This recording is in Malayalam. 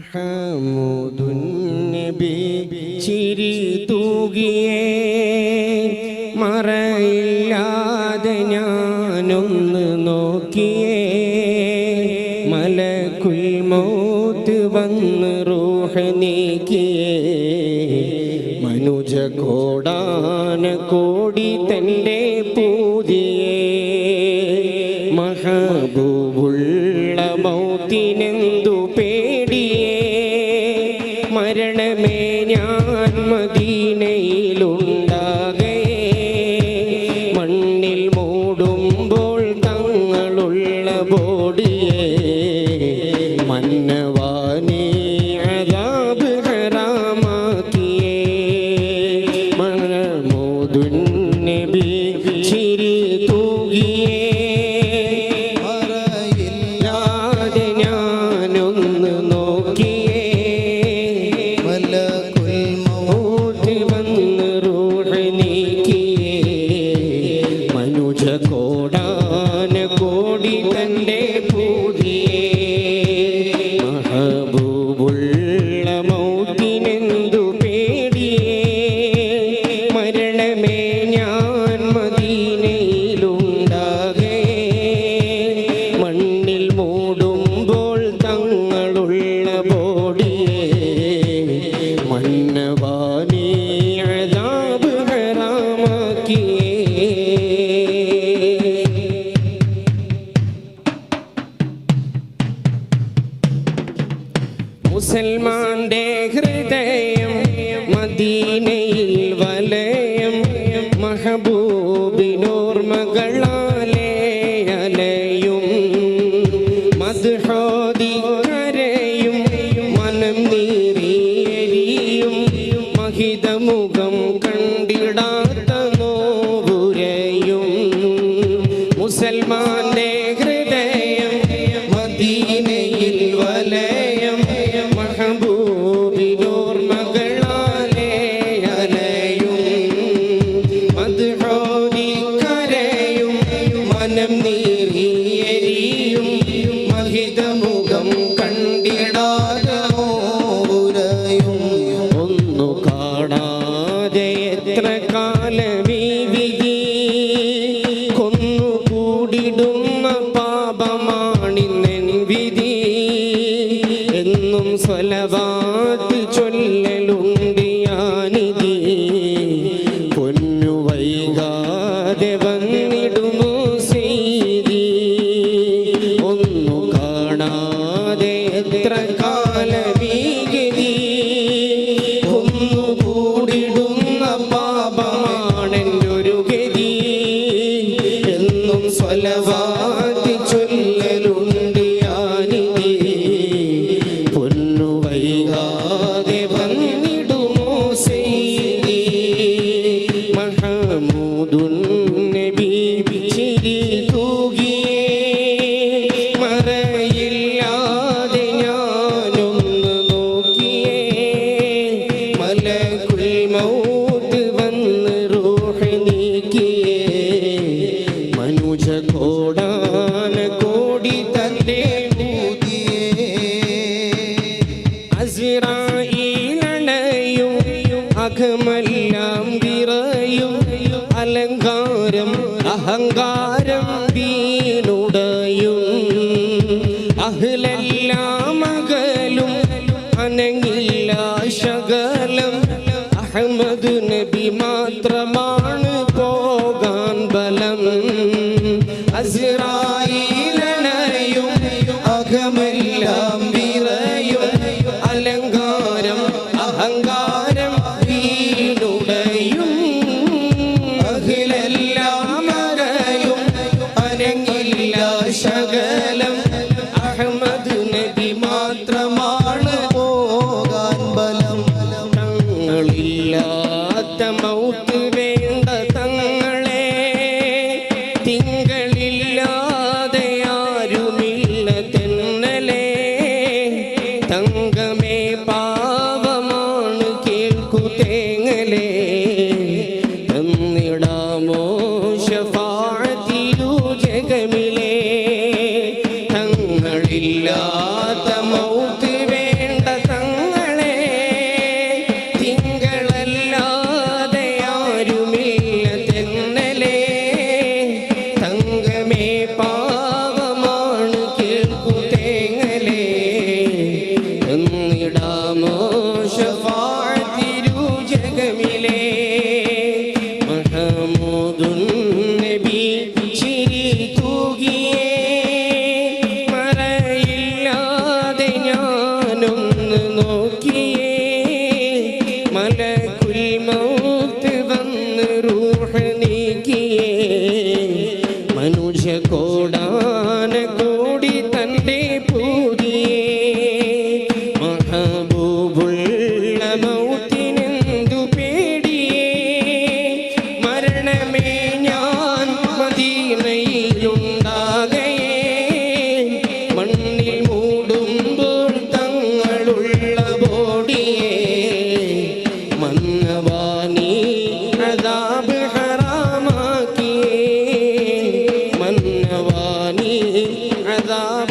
മഹമൂദുൻ നബി ചിരി തൂകിയേ മറയില്ലാതെ ഞാനൊന്ന് നോക്കിയേ മലക്കുൽ മൗത്ത് വന്ന് റൂഹ് നീക്കിയേ മനുജ കോടാന കോടി തൻ്റെ പൂതിയേ മഹബൂബുള്ള മൗത്തിനെന്തു പേടിയേ മരണമേ ഞാൻ മദീനയിലുണ്ടാകേ മണ്ണിൽ മൂടുമ്പോൾ തങ്ങളുള്ള ബോഡിയേ മന്നവാനേ അദാബ് ഹറാമാക്കിയേ മഹമൂദുൻ നബി ചിരി തൂകിയേ കോടാന കോടി തൻ്റെ പൂതിയേ മഹബൂബുള്ള മൗത്തിനെന്തു പേടിയേ മരണമേ ഞാൻ മദീനയിലുണ്ടാകേ മണ്ണിൽ മൂടുമ്പോൾ തങ്ങളുള്ള ബോഡിയേ മന്നവാനേ അദാബ് ഹറാമാക്കിയേ മുസൽമാന്റെ ഹൃദയം മദീനയിൽ വലയം മഹബൂബിനോർമകളാലേ അലയും മദ്ഹോദി കരയും മനം നീറിയെരിയും മഹിതമുഖം കണ്ടിടാത്ത നോവുരയും മുസൽമാന്റെ ഹൃദയം മദീനയിൽ വലയം മഹബൂബിനോർമകളാലേ അലയും മദ്ഹോദി കരയും മനം നീറിയെരിയും മഹിതമുഖം കണ്ടിടാതെ നോവുരയും ഒന്നു കാണാതെ എത്ര കാലമീ വിധി കൊന്നുകൂടിടുന്ന പാപമാണിന്നെൻ വിധി എന്നും സ്വലവാത്ത് ചൊല്ലലുണ്ട് യാനിധി പൊന്നു വൈകാതെ വന്നിടുന്നു സീതി ഒന്നു കാണാതെ എത്ര കാലമീ ഗതി ഒന്നുകൂടിടുന്ന പാപമാണെന്നൊരു ഗതി എന്നും സ്വലവാത്ത് ചൊല്ലലുണ്ട് യാനിധി പൊന്നു വൈകാതെ വന്നിടുമോ സീതി മഹമൂദുൻ നബി ചിരി തൂകിയേ മറയില്ലാതെ ഞാനൊന്ന് നോക്കിയേ മലക്കുൽ മൗത്ത് വന്ന് റൂഹ് നീക്കിയേ മനുജ കോടാന കോടി തൻ്റെ അസ്റായീലണയും അഖമെല്ലാം വിറയും അലങ്കാരം അഹങ്കാരം വീണുടയും അഹ്ലെല്ലാം അകലും അനങ്ങില്ല ശകലം അഹ്മദ് നബി മാത്രമാണ് പോകാൻ ബലം അസ്റായീലണയും അഖമെല്ലാം വിറയും അലങ്കാരം അഹങ്കാരം വീണുടയും അഖിലെല്ലാം അകലും അനങ്ങില്ല ശകലം അഹ്മദ് നബി മാത്രമാണ് പോകാൻ ബലം തങ്ങളില്ലാത്ത മൗത്ത് വേണ്ട തങ്ങളെ തിങ്കളില്ലാതെ ആരുമില്ല തെന്നലേ തങ്കമേ പാവമാണ് കേൾക്കു തേങ്ങലേ തന്നിടാമോ ശഫ മുഹമ്മദുന്നബി ചിരി തൂകിയേ മറയില്ലാതെ ഞാനൊന്ന് നോക്കിയേ മലക്കുൽ മൗത്ത് വന്ന് റൂഹ് നീക്കിയേ മനുഷ്യ കോടാന കോടി തൻ്റെ പൂതിയേ മഹബൂബുള്ള മൗത്തിനെന്തു പേടിയേ മരണമേ ഞാൻ മദീനയിലുണ്ടാകയേ മണ്ണിൽ മൂടുമ്പോൾ തങ്ങളുള്ള ബോഡിയേ മന്നവാനി അദാബ് ഹറാമാക്കിയേ മന്നവാനി അദാബ്